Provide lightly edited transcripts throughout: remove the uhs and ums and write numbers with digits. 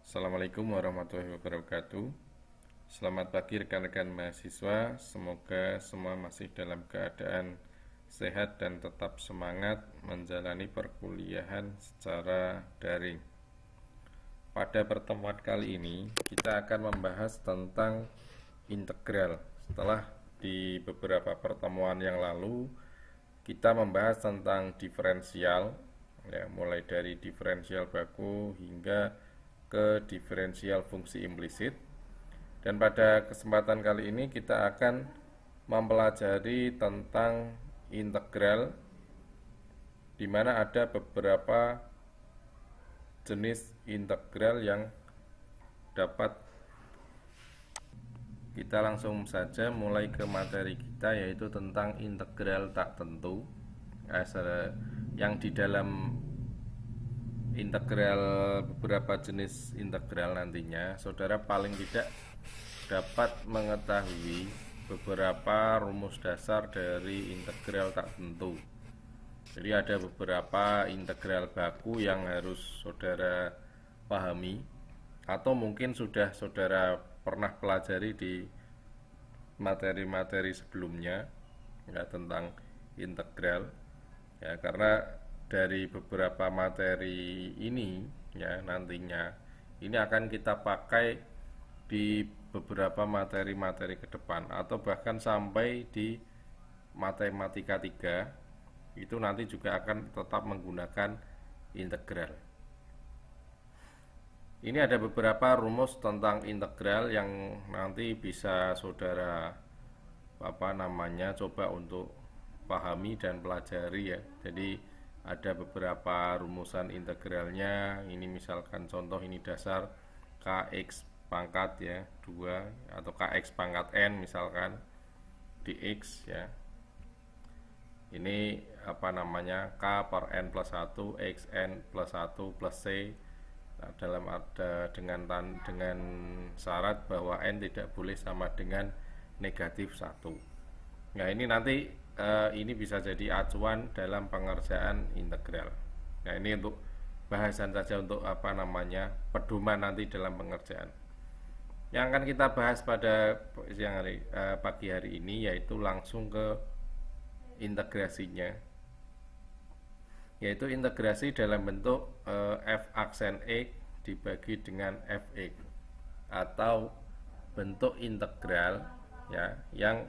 Assalamualaikum warahmatullahi wabarakatuh. Selamat pagi rekan-rekan mahasiswa. Semoga semua masih dalam keadaan sehat dan tetap semangat menjalani perkuliahan secara daring. Pada pertemuan kali ini kita akan membahas tentang integral. Setelah di beberapa pertemuan yang lalu kita membahas tentang diferensial, ya, mulai dari diferensial baku hingga ke diferensial fungsi implisit. Dan pada kesempatan kali ini kita akan mempelajari tentang integral, di mana ada beberapa jenis integral yang dapat. Kita langsung saja mulai ke materi kita, yaitu tentang integral tak tentu, yang di dalam integral beberapa jenis integral nantinya saudara paling tidak dapat mengetahui beberapa rumus dasar dari integral tak tentu. Jadi ada beberapa integral baku yang harus saudara pahami, atau mungkin sudah saudara pernah pelajari di materi-materi sebelumnya, ya, tentang integral, ya, karena dari beberapa materi ini, ya, nantinya ini akan kita pakai di beberapa materi-materi ke depan, atau bahkan sampai di matematika 3 itu nanti juga akan tetap menggunakan integral. Ini ada beberapa rumus tentang integral yang nanti bisa saudara coba untuk pahami dan pelajari, ya. Jadi ada beberapa rumusan integralnya. Ini misalkan contoh, ini dasar kx pangkat, ya, 2, atau kx pangkat n misalkan dx, ya. Ini k per n plus 1 xn plus 1 plus c. Nah, dengan syarat bahwa n tidak boleh sama dengan negatif 1. Nah, ini nanti ini bisa jadi acuan dalam pengerjaan integral. Nah, ini untuk bahasan saja, untuk pedoman nanti dalam pengerjaan. Yang akan kita bahas pada pagi hari ini yaitu langsung ke integrasinya, yaitu integrasi dalam bentuk f aksen x dibagi dengan fx, atau bentuk integral, ya, yang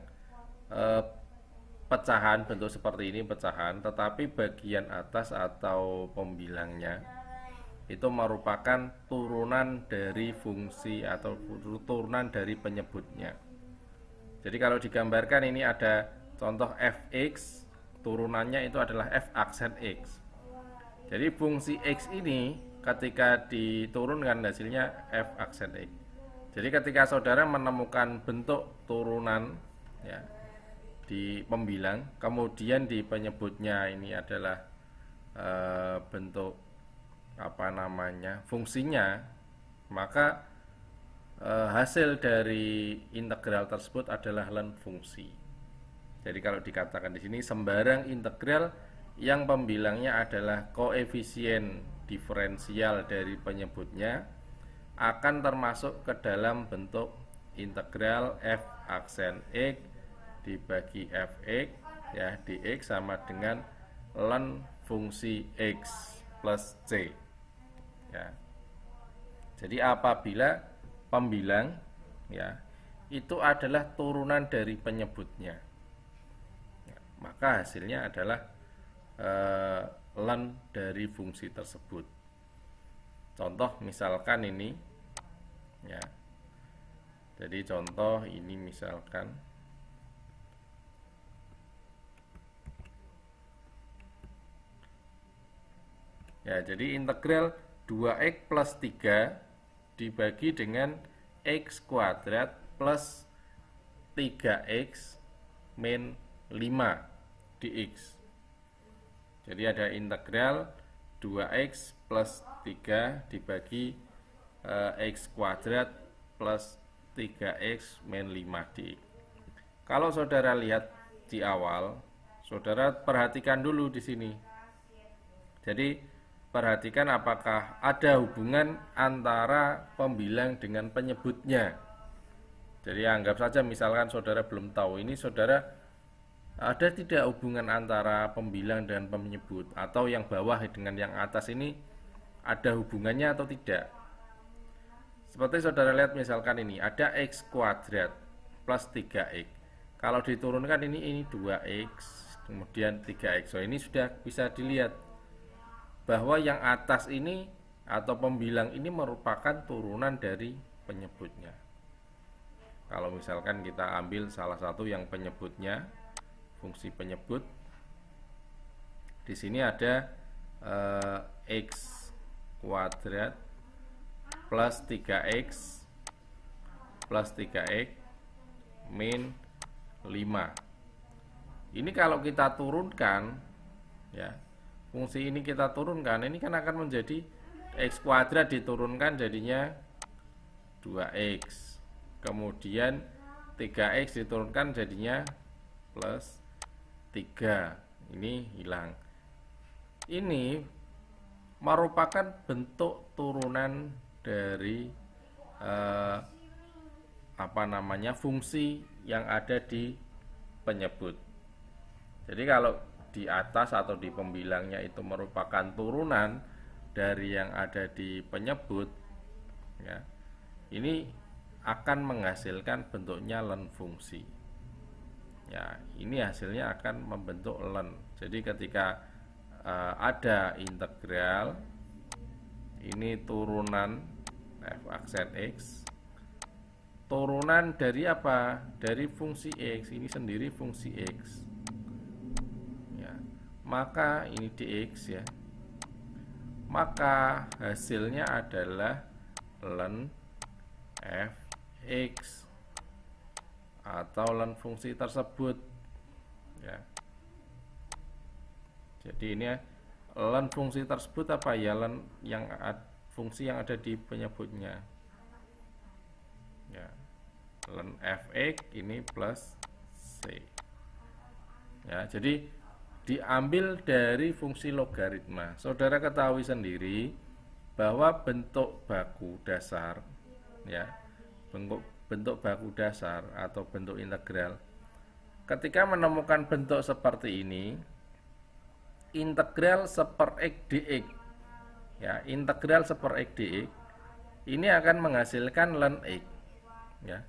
pecahan, bentuk seperti ini pecahan, tetapi bagian atas atau pembilangnya itu merupakan turunan dari fungsi atau turunan dari penyebutnya. Jadi kalau digambarkan, ini ada contoh fx, turunannya itu adalah f aksen x. Jadi fungsi x ini ketika diturunkan hasilnya f aksen x. Jadi ketika saudara menemukan bentuk turunan, ya, di pembilang, kemudian di penyebutnya ini adalah bentuk fungsinya, maka hasil dari integral tersebut adalah ln fungsi. Jadi kalau dikatakan di sini sembarang integral yang pembilangnya adalah koefisien diferensial dari penyebutnya akan termasuk ke dalam bentuk integral f aksen x dibagi fx, ya, dx sama dengan ln fungsi x plus c, ya. Jadi apabila pembilang, ya, itu adalah turunan dari penyebutnya, maka hasilnya adalah ln dari fungsi tersebut. Contoh misalkan ini, ya. Jadi contoh ini misalkan, ya, jadi integral 2x plus 3 dibagi dengan x kuadrat plus 3x min 5 dx. Jadi ada integral 2x plus 3 dibagi x kuadrat plus 3x min 5 dx. Kalau saudara lihat di awal, saudara perhatikan dulu di sini. Jadi perhatikan apakah ada hubungan antara pembilang dengan penyebutnya. Jadi anggap saja misalkan saudara belum tahu ini saudara ada tidak hubungan antara pembilang dengan penyebut, atau yang bawah dengan yang atas ini ada hubungannya atau tidak. Seperti saudara lihat misalkan ini ada x kuadrat plus 3x. Kalau diturunkan ini 2x kemudian 3x. So ini sudah bisa dilihat bahwa yang atas ini atau pembilang ini merupakan turunan dari penyebutnya. Kalau misalkan kita ambil salah satu yang penyebutnya, fungsi penyebut, di sini ada x kuadrat plus 3x plus 3x min 5. Ini kalau kita turunkan, ya, fungsi ini kita turunkan, ini kan akan menjadi x kuadrat diturunkan jadinya 2x, kemudian 3x diturunkan jadinya plus 3. Ini hilang. Ini merupakan bentuk turunan dari fungsi yang ada di penyebut. Jadi kalau di atas atau di pembilangnya itu merupakan turunan dari yang ada di penyebut, ya, ini akan menghasilkan bentuknya len fungsi. Ya, ini hasilnya akan membentuk len. Jadi ketika ada integral, ini turunan f aksen x, turunan dari apa? Dari fungsi x, ini sendiri fungsi x. Ya, maka ini dx, ya. Maka hasilnya adalah len fx atau len fungsi tersebut, ya. Jadi ini len fungsi tersebut apa ya? Len yang fungsi yang ada di penyebutnya, ya. Len fx ini plus c, ya. Jadi diambil dari fungsi logaritma. Saudara ketahui sendiri bahwa bentuk baku dasar, ya, bentuk baku dasar atau bentuk integral, ketika menemukan bentuk seperti ini, integral 1/x dx, ya, integral 1/x dx ini akan menghasilkan len x, ya.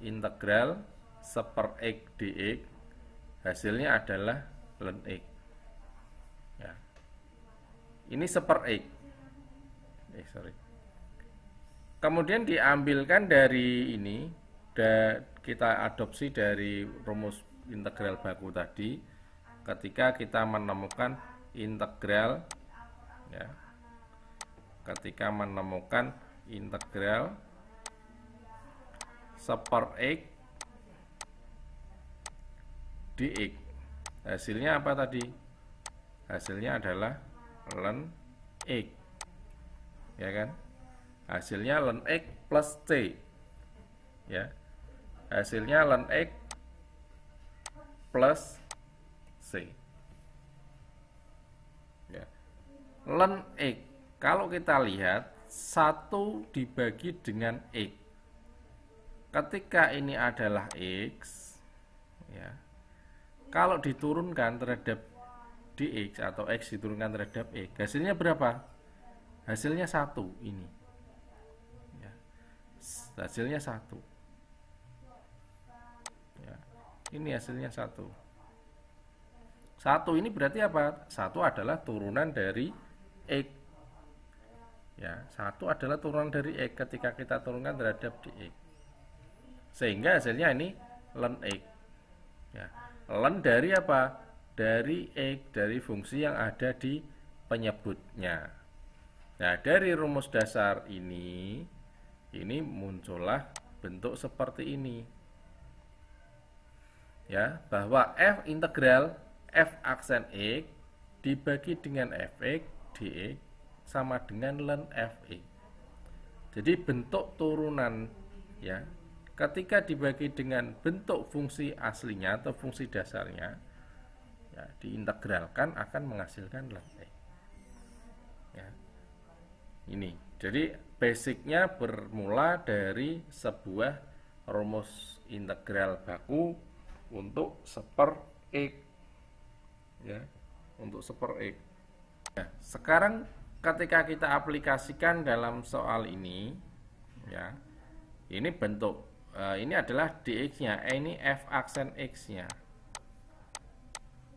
Integral 1/x dx hasilnya adalah len x, ya. Ini 1/x, kemudian diambilkan dari ini, kita adopsi dari rumus integral baku tadi ketika kita menemukan integral, ya, ketika menemukan integral 1/x dx, hasilnya apa tadi? Hasilnya adalah len x, ya kan? Hasilnya len x plus c, ya. Hasilnya len x plus c, ya. Len x, kalau kita lihat 1 dibagi dengan x, ketika ini adalah x, ya, kalau diturunkan terhadap dx atau x diturunkan terhadap x, hasilnya berapa? Hasilnya 1 ini, ya. Hasilnya 1, ya. Ini hasilnya 1. 1 ini berarti apa? 1 adalah turunan dari x, ya. 1 adalah turunan dari x ketika kita turunkan terhadap dx, sehingga hasilnya ini len x, ya. Len dari apa? Dari x, dari fungsi yang ada di penyebutnya. Nah, dari rumus dasar ini muncullah bentuk seperti ini, ya, bahwa f integral f aksen x dibagi dengan fx dx sama dengan len fx. Jadi bentuk turunan, ya, ketika dibagi dengan bentuk fungsi aslinya atau fungsi dasarnya, ya, diintegralkan akan menghasilkan len x, ya. Ini. Jadi basicnya bermula dari sebuah rumus integral baku untuk seper X, ya, untuk seper X. Nah, sekarang ketika kita aplikasikan dalam soal ini, ya, ini bentuk ini adalah dx-nya, ini f aksen x-nya,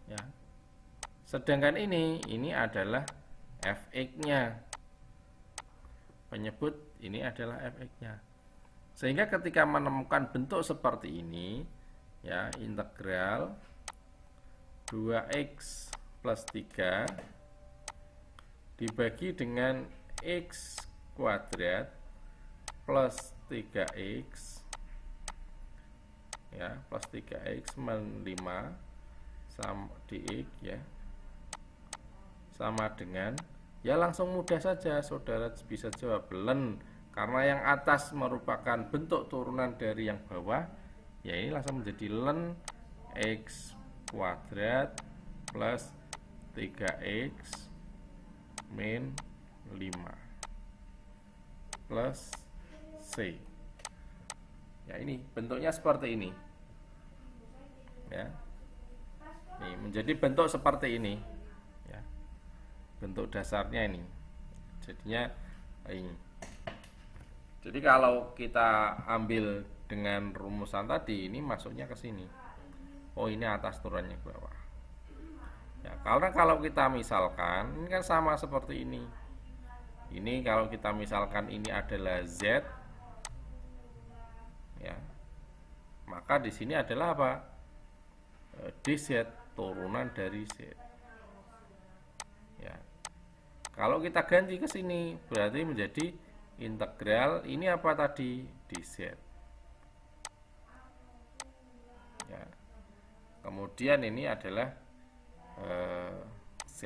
ya. Sedangkan ini adalah fx-nya, penyebut ini adalah fx-nya. Sehingga ketika menemukan bentuk seperti ini, ya, integral 2x plus 3 dibagi dengan x kuadrat plus 3x, ya, plus 3x min 5 sama dx, ya, sama dengan, ya, langsung mudah saja saudara bisa jawab len, karena yang atas merupakan bentuk turunan dari yang bawah, ya, ini langsung menjadi len x kuadrat plus 3x min 5 plus c. Ya, ini bentuknya seperti ini, ya. Ini menjadi bentuk seperti ini, ya. Bentuk dasarnya ini. Jadinya ini. Jadi kalau kita ambil dengan rumusan tadi, ini masuknya ke sini. Oh, ini atas turunnya ke bawah. Ya, karena kalau kita misalkan, ini kan sama seperti ini. Ini kalau kita misalkan ini adalah Z, ya, maka di sini adalah apa? DZ, turunan dari Z. Ya. Kalau kita ganti ke sini, berarti menjadi integral ini apa tadi? DZ. Ya. Kemudian ini adalah Z.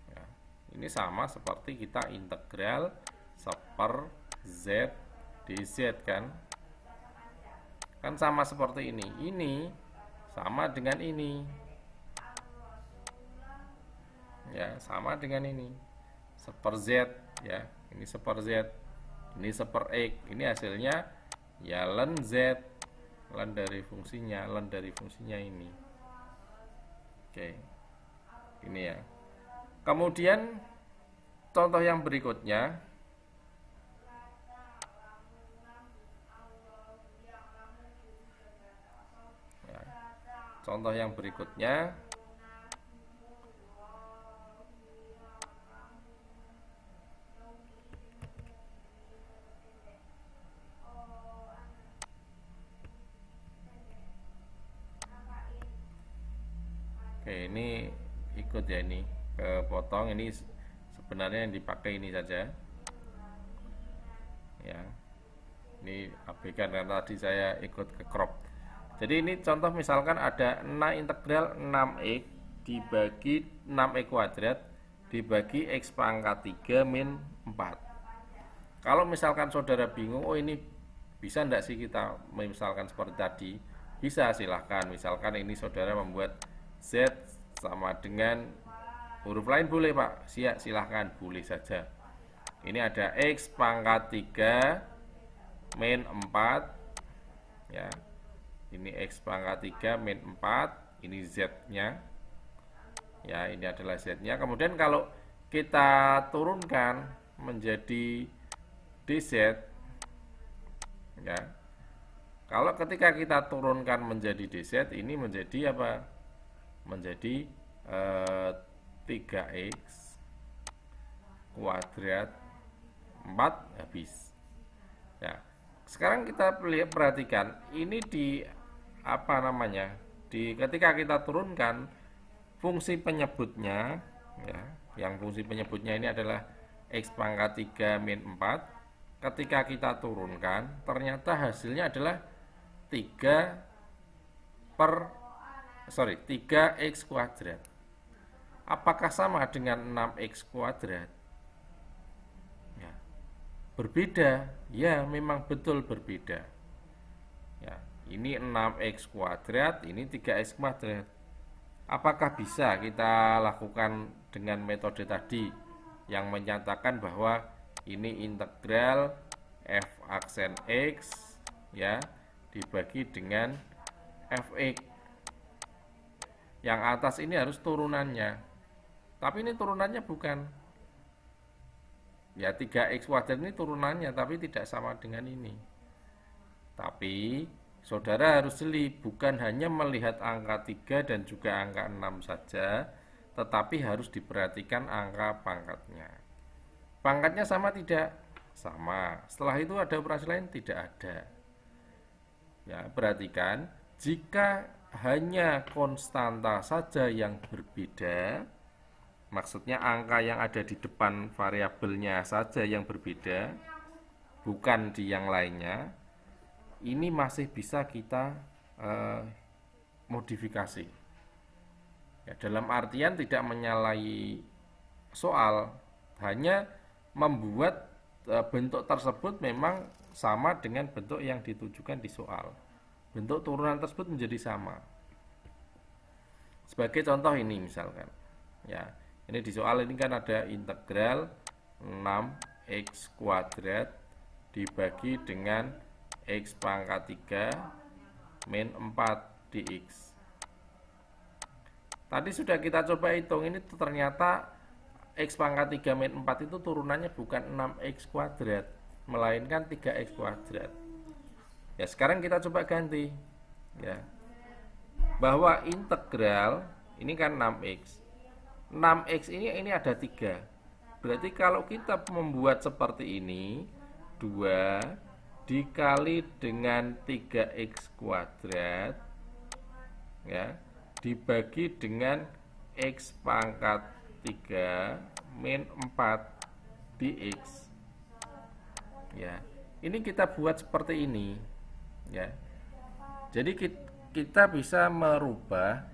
Ya. Ini sama seperti kita integral seper Z dz, kan? Kan sama seperti ini. Ini sama dengan ini. Ya, sama dengan ini. Seper Z, ya. Ini seper Z. Ini seper X. Ini hasilnya ya len Z. Len dari fungsinya, len dari fungsinya ini. Oke. Ini ya. Kemudian contoh yang berikutnya, ya, contoh yang berikutnya, oke, ini ikut ya, ini kepotong. Ini sebenarnya yang dipakai ini saja, ya. Ini abaikan karena tadi saya ikut ke crop. Jadi ini contoh misalkan ada integral 6x dibagi 6x kuadrat dibagi x pangkat 3 min 4. Kalau misalkan saudara bingung, oh ini bisa enggak sih kita misalkan seperti tadi? Bisa, silahkan. Misalkan ini saudara membuat Z sama dengan huruf lain boleh, Pak. Silahkan, boleh saja. Ini ada x pangkat 3 min 4, ya. Ini x pangkat 3 min 4, ini Z-nya. Ya, ini adalah Z-nya. Kemudian kalau kita turunkan menjadi DZ, ya. Kalau ketika kita turunkan menjadi DZ, ini menjadi apa? Menjadi 3x kuadrat 4 habis. Ya. Sekarang kita perhatikan ini di apa namanya? Ketika kita turunkan fungsi penyebutnya, ya, yang fungsi penyebutnya ini adalah x pangkat 3 min 4. Ketika kita turunkan, ternyata hasilnya adalah 3x kuadrat. Apakah sama dengan 6x kuadrat? Ya, berbeda. Ya, memang betul berbeda. Ya, ini 6x kuadrat, ini 3x kuadrat. Apakah bisa kita lakukan dengan metode tadi yang menyatakan bahwa ini integral f aksen x ya dibagi dengan fx. Yang atas ini harus turunannya. Tapi ini turunannya bukan. Ya 3x kuadrat ini turunannya tapi tidak sama dengan ini. Tapi saudara harus jeli, bukan hanya melihat angka 3 dan juga angka 6 saja, tetapi harus diperhatikan angka pangkatnya. Pangkatnya sama tidak? Sama. Setelah itu ada operasi lain? Tidak ada. Ya, perhatikan, jika hanya konstanta saja yang berbeda, maksudnya angka yang ada di depan variabelnya saja yang berbeda, bukan di yang lainnya, ini masih bisa kita modifikasi. Ya, dalam artian tidak menyalahi soal, hanya membuat bentuk tersebut memang sama dengan bentuk yang ditujukan di soal. Bentuk turunan tersebut menjadi sama. Sebagai contoh ini misalkan, ya. Ini di soal ini kan ada integral 6x kuadrat dibagi dengan x pangkat 3 min 4 dx. Tadi sudah kita coba hitung, ini ternyata x pangkat 3 min 4 itu turunannya bukan 6x kuadrat, melainkan 3x kuadrat. Ya, sekarang kita coba ganti. Ya. Bahwa integral ini kan 6x. 6x ini ada 3. Berarti kalau kita membuat seperti ini, 2 dikali dengan 3x kuadrat ya, dibagi dengan x pangkat 3 min 4 dx. Ya. Ini kita buat seperti ini. Ya. Jadi kita bisa merubah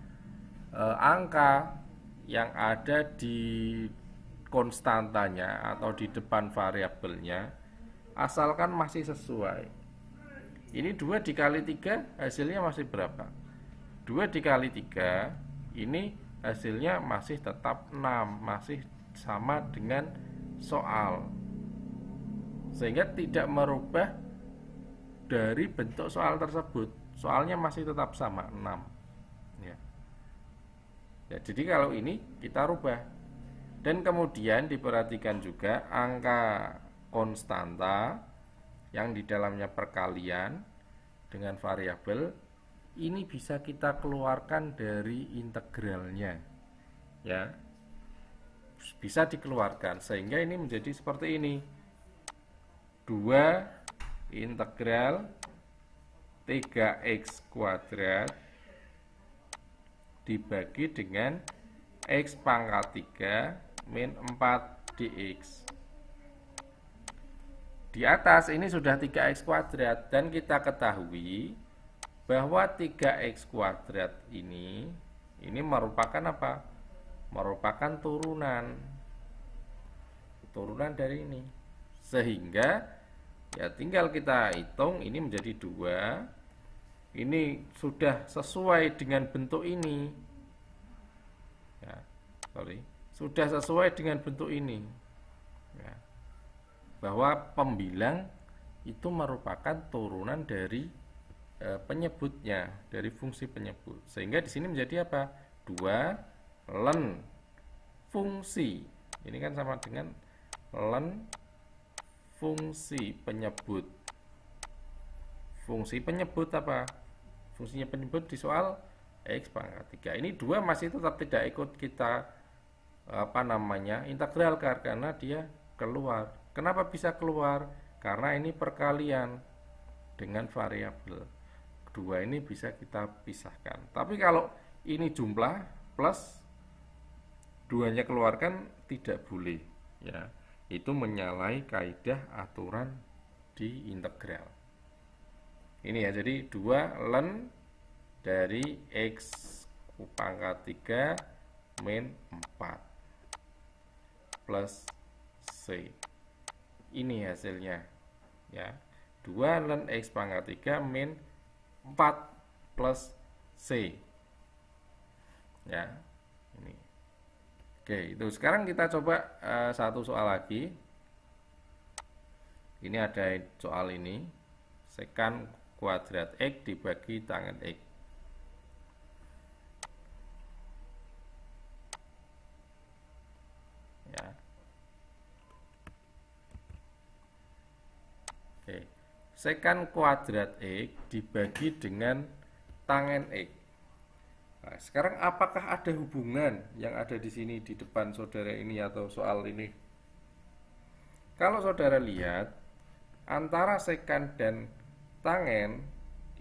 angka yang ada di konstantanya atau di depan variabelnya, asalkan masih sesuai. Ini 2 dikali 3 hasilnya masih berapa? 2 dikali 3 ini hasilnya masih tetap 6, masih sama dengan soal, sehingga tidak merubah dari bentuk soal tersebut. Soalnya masih tetap sama 6 ya. Ya, jadi kalau ini kita rubah. Dan kemudian diperhatikan juga angka konstanta yang di dalamnya perkalian dengan variabel ini bisa kita keluarkan dari integralnya. Ya. Bisa dikeluarkan sehingga ini menjadi seperti ini. 2 integral 3x kuadrat dibagi dengan x pangkat 3 min 4 dx. Di atas ini sudah 3x kuadrat dan kita ketahui bahwa 3x kuadrat ini merupakan apa? Merupakan turunan dari ini. Sehingga ya tinggal kita hitung, ini menjadi 2. Ini sudah sesuai dengan bentuk ini. Ya, sudah sesuai dengan bentuk ini. Ya. Bahwa pembilang itu merupakan turunan dari penyebutnya, dari fungsi penyebut. Sehingga di sini menjadi apa? 2 ln fungsi. Ini kan sama dengan ln fungsi penyebut. Fungsi penyebut apa? Fungsinya penyebut di soal x pangkat 3. Ini 2 masih tetap tidak ikut kita integral karena dia keluar. Kenapa bisa keluar? Karena ini perkalian dengan variabel. 2 ini bisa kita pisahkan. Tapi kalau ini jumlah plus 2-nya keluarkan tidak boleh, ya. Itu menyalahi kaidah aturan di integral. Ini ya, jadi 2 ln dari x pangkat 3 min 4 plus c. Ini hasilnya ya. 2 ln x pangkat 3 min 4 plus c. Ya. Ini. Oke, itu sekarang kita coba satu soal lagi. Ini ada soal ini, sekant kuadrat X dibagi tangen X. Ya. Oke. Sekant kuadrat X dibagi dengan tangen X. Nah, sekarang apakah ada hubungan yang ada di sini di depan saudara ini atau soal ini? Kalau saudara lihat antara sekant dan tangen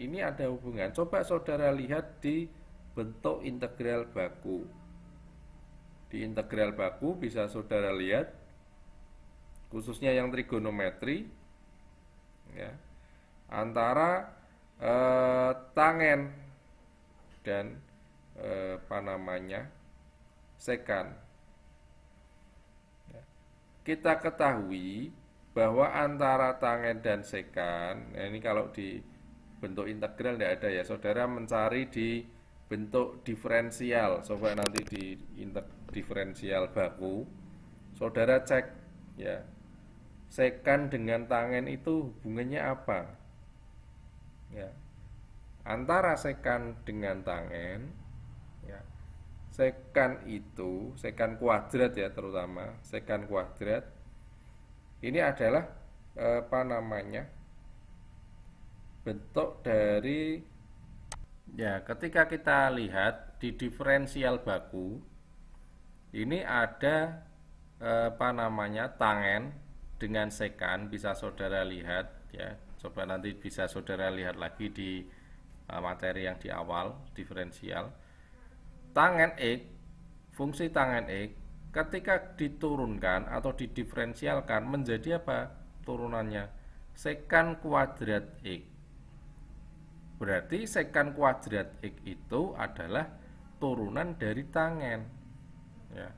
ini ada hubungan. Coba saudara lihat di bentuk integral baku. Di integral baku bisa saudara lihat, khususnya yang trigonometri, ya, antara tangen dan sekant. Kita ketahui bahwa antara tangen dan sekant, nah ini kalau di bentuk integral tidak ada ya, saudara mencari di bentuk diferensial. Coba nanti di diferensial baku, saudara cek ya, sekant dengan tangen itu hubungannya apa? Ya, antara sekant dengan tangen, ya, sekant itu, sekant kuadrat ya, terutama sekant kuadrat ini adalah bentuk dari, ya, ketika kita lihat di diferensial baku ini ada tangen dengan sekant, bisa saudara lihat ya. Coba nanti bisa saudara lihat lagi di materi yang di awal diferensial. Tangen X, fungsi tangen X ketika diturunkan atau didiferensialkan menjadi apa turunannya? Sekant kuadrat X. Berarti sekant kuadrat X itu adalah turunan dari tangen. Ya.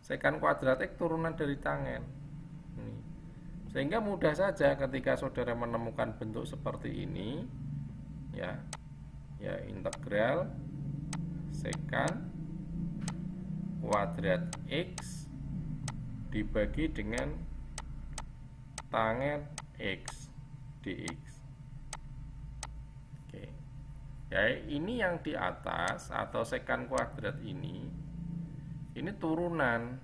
Sekant kuadrat X turunan dari tangen. Sehingga mudah saja ketika saudara menemukan bentuk seperti ini, ya, integral sekant kuadrat X dibagi dengan tangen X dx. Oke. Ya, ini yang di atas atau sekant kuadrat ini turunan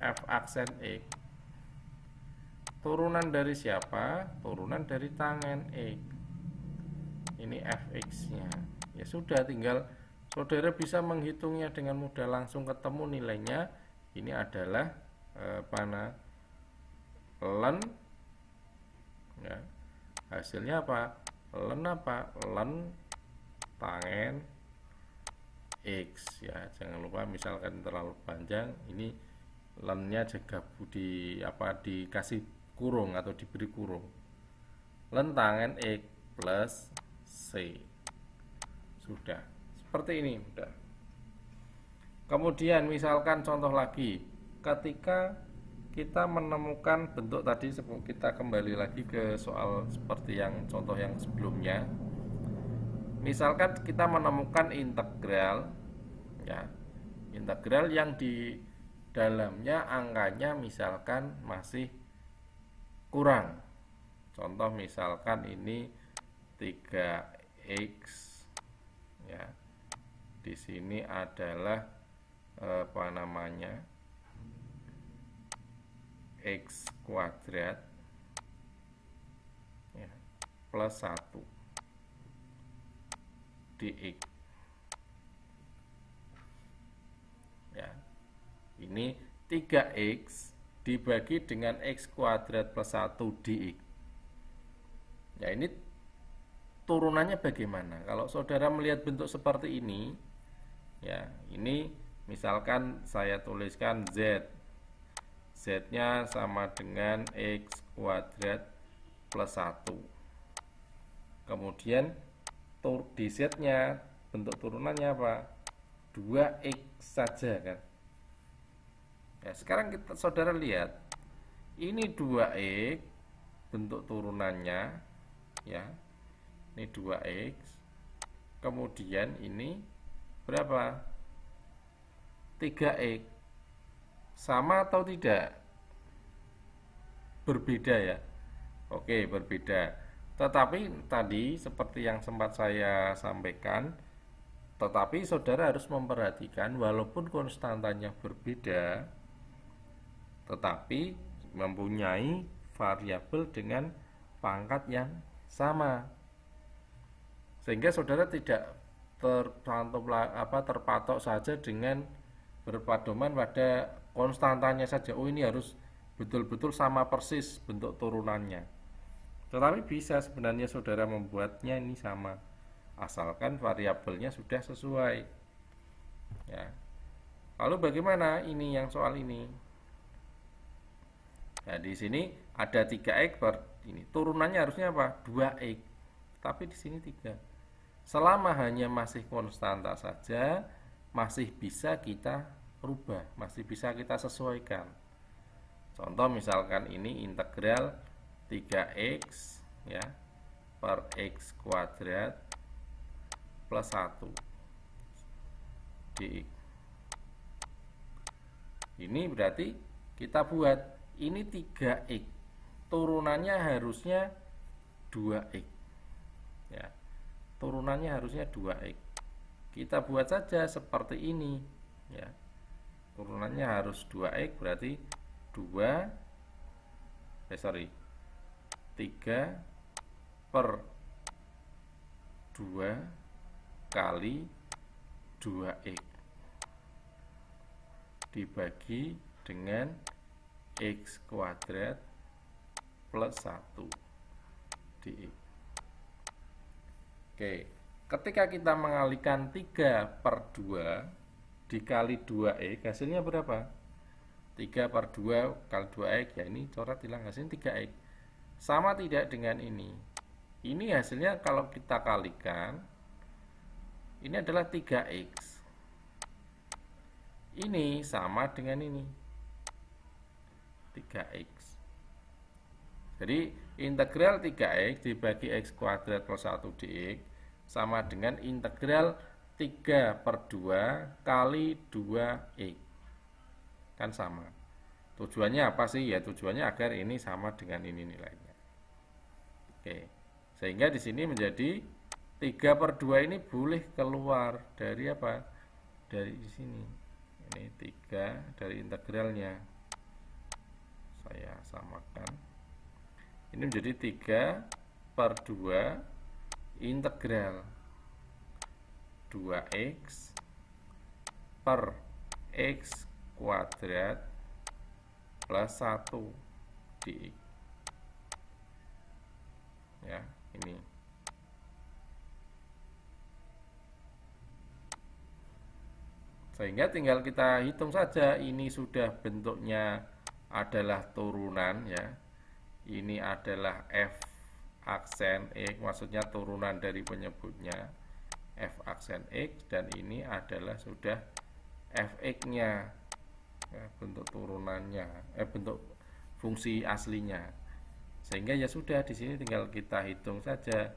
f aksen X. Turunan dari siapa? Turunan dari tangen X. Ini fx-nya. Ya sudah, tinggal saudara bisa menghitungnya dengan mudah, langsung ketemu nilainya. Ini adalah ln, ya, hasilnya apa? Ln tangen X, ya. Jangan lupa, misalkan terlalu panjang, ini ln-nya juga dikasih kurung atau diberi kurung. Ln tangen X plus C. Sudah. Seperti ini udah. Kemudian misalkan contoh lagi, ketika kita menemukan bentuk tadi, kita kembali lagi ke soal seperti yang contoh yang sebelumnya. Misalkan kita menemukan integral, ya, integral yang di dalamnya angkanya misalkan masih kurang. Contoh misalkan ini 3x, ya. Di sini adalah x kuadrat, ya, plus 1 dx. Ya. Ini 3x dibagi dengan x kuadrat plus 1 dx. Ya, ini turunannya bagaimana? Kalau saudara melihat bentuk seperti ini, ya, ini misalkan saya tuliskan z. Z-nya sama dengan x kuadrat plus 1. Kemudian di Z-nya bentuk turunannya apa? 2x saja kan. Ya, sekarang saudara lihat. Ini 2x bentuk turunannya, ya. Ini 2x. Kemudian ini berapa? 3x sama atau tidak? Berbeda ya. Oke, berbeda. Tetapi tadi seperti yang sempat saya sampaikan, tetapi saudara harus memperhatikan walaupun konstantanya berbeda, tetapi mempunyai variabel dengan pangkat yang sama. Sehingga saudara tidak terpatok saja dengan berpedoman pada konstantanya saja. Oh, ini harus betul-betul sama persis bentuk turunannya. Tetapi bisa sebenarnya saudara membuatnya ini sama, asalkan variabelnya sudah sesuai. Ya. Lalu bagaimana ini yang soal ini? Nah, di sini ada 3x per ini. Turunannya harusnya apa? 2x. Tapi di sini 3. Selama hanya masih konstanta saja, masih bisa kita rubah, masih bisa kita sesuaikan. Contoh misalkan ini integral 3x ya per x kuadrat plus 1 dx. Ini berarti kita buat ini 3x, turunannya harusnya 2x ya, turunannya harusnya 2x. Kita buat saja seperti ini ya, turunannya harus 2x, berarti 3 per 2 kali 2x dibagi dengan x kuadrat plus 1 dx. Oke, ketika kita mengalihkan 3 per 2 dikali 2x, hasilnya berapa? 3 per 2 kali 2x, ya ini coret hilang, hasilnya 3x. Sama tidak dengan ini? Ini hasilnya kalau kita kalikan, ini adalah 3x. Ini sama dengan ini 3x. Jadi integral 3x dibagi x kuadrat plus 1 dx sama dengan integral 3 per 2 kali 2x. Kan sama. Tujuannya apa sih? Ya tujuannya agar ini sama dengan ini nilainya. Oke. Sehingga di sini menjadi 3 per 2 ini boleh keluar dari apa? Dari sini. Ini 3 dari integralnya. Saya samakan. Ini menjadi 3 per 2 integral 2x per x kuadrat plus 1 dx. Ya, ini. Sehingga tinggal kita hitung saja, ini sudah bentuknya adalah turunan ya. Ini adalah f aksen x, maksudnya turunan dari penyebutnya f aksen x, dan ini adalah sudah fx-nya ya, bentuk turunannya, bentuk fungsi aslinya. Sehingga ya sudah, di sini tinggal kita hitung saja.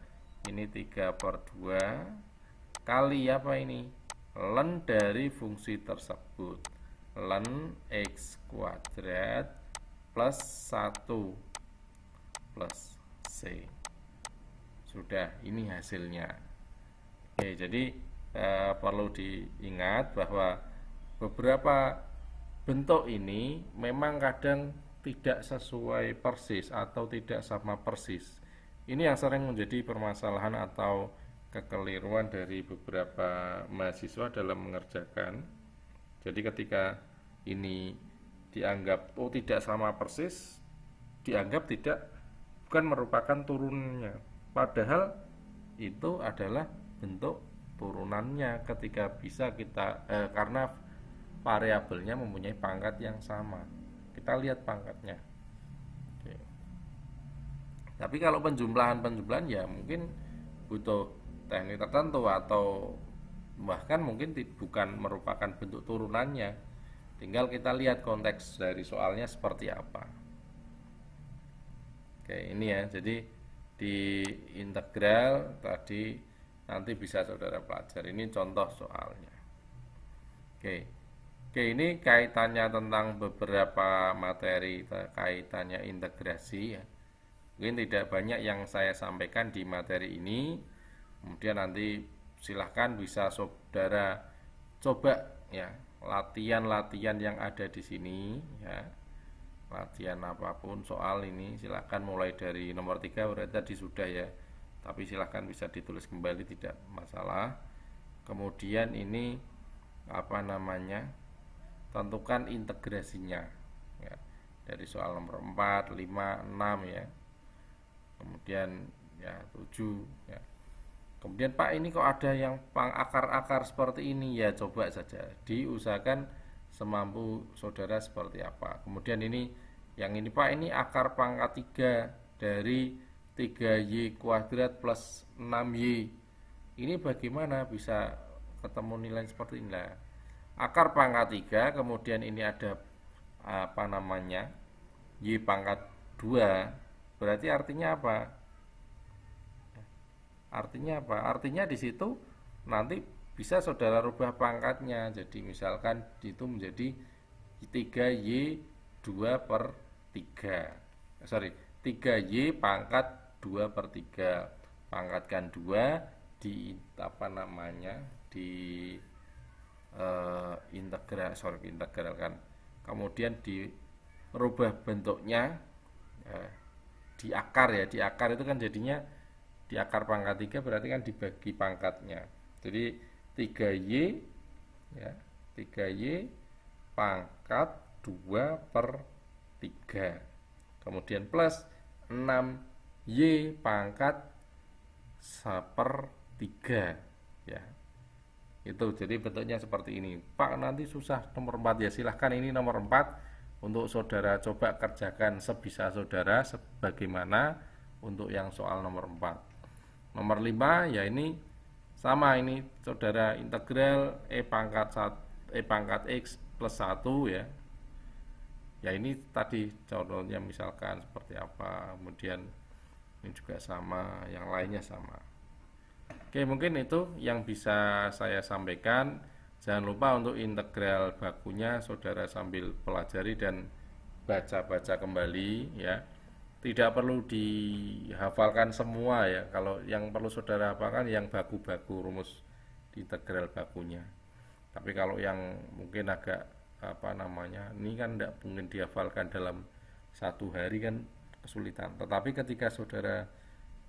Ini 3 per 2 kali apa ini? Ln dari fungsi tersebut, ln x kuadrat plus 1 plus c. Sudah, ini hasilnya. Oke, jadi perlu diingat bahwa beberapa bentuk ini memang kadang tidak sesuai persis atau tidak sama persis. Ini yang sering menjadi permasalahan atau kekeliruan dari beberapa mahasiswa dalam mengerjakan. Jadi ketika ini dianggap tidak sama persis, dianggap bukan merupakan turunannya, padahal itu adalah bentuk turunannya ketika bisa kita karena variabelnya mempunyai pangkat yang sama. Kita lihat pangkatnya. Oke. Tapi kalau penjumlahan ya mungkin butuh teknik tertentu atau bahkan mungkin bukan merupakan bentuk turunannya. Tinggal kita lihat konteks dari soalnya seperti apa. Oke, ini ya. Jadi di integral tadi nanti bisa saudara pelajari. Ini contoh soalnya. Oke. Oke, ini kaitannya tentang beberapa materi kaitannya integrasi ya. Mungkin tidak banyak yang saya sampaikan di materi ini. Kemudian nanti silahkan bisa saudara coba ya latihan-latihan yang ada di sini ya. Latihan apapun soal ini silahkan mulai dari nomor 3 berarti tadi sudah ya. Tapi silahkan bisa ditulis kembali tidak masalah. Kemudian ini apa namanya? Tentukan integrasinya ya, dari soal nomor 4, 5, 6 ya. Kemudian ya 7 ya. Kemudian Pak ini kok ada yang akar-akar seperti ini ya, coba saja diusahakan semampu saudara seperti apa. Kemudian ini yang ini Pak ini akar pangkat 3 dari 3y kuadrat plus 6y. Ini bagaimana bisa ketemu nilai seperti ini lah. Akar pangkat 3, kemudian ini ada apa namanya y pangkat 2, berarti artinya apa? Artinya di situ nanti bisa saudara rubah pangkatnya. Jadi misalkan itu menjadi 3y 2 per 3 3y pangkat 2 per 3, pangkatkan 2 di apa namanya di integralkan, kemudian dirubah bentuknya di akar ya, di akar itu kan jadinya di akar pangkat 3 berarti kan dibagi pangkatnya, jadi 3y ya, 3y pangkat 2 per 3, kemudian plus 6y pangkat 1 per 3 ya. Itu jadi bentuknya seperti ini. Pak nanti susah nomor 4 ya, silahkan ini nomor 4 untuk saudara coba kerjakan sebisa saudara sebagaimana untuk yang soal nomor 4. Nomor 5 ya ini sama, ini saudara integral e pangkat x plus 1 ya. Ya ini tadi contohnya misalkan seperti apa, kemudian ini juga sama, yang lainnya sama. Oke, mungkin itu yang bisa saya sampaikan. Jangan lupa untuk integral bakunya saudara sambil pelajari dan baca-baca kembali ya. Tidak perlu dihafalkan semua ya. Kalau yang perlu saudara hafalkan yang baku-baku rumus integral bakunya. Tapi kalau yang mungkin agak apa namanya, ini kan tidak mungkin dihafalkan dalam 1 hari kan kesulitan. Tetapi ketika saudara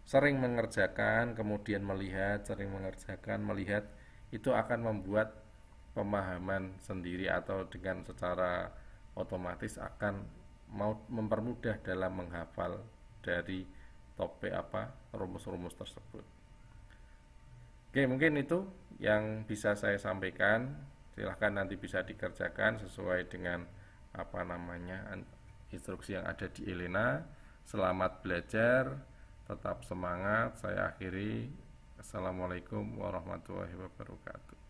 sering mengerjakan, kemudian melihat, sering mengerjakan, melihat, itu akan membuat pemahaman sendiri atau dengan secara otomatis akan mau mempermudah dalam menghafal dari topik apa rumus-rumus tersebut. Oke, mungkin itu yang bisa saya sampaikan. Silahkan nanti bisa dikerjakan sesuai dengan apa namanya instruksi yang ada di Elena. Selamat belajar. Tetap semangat. Saya akhiri. Assalamualaikum warahmatullahi wabarakatuh.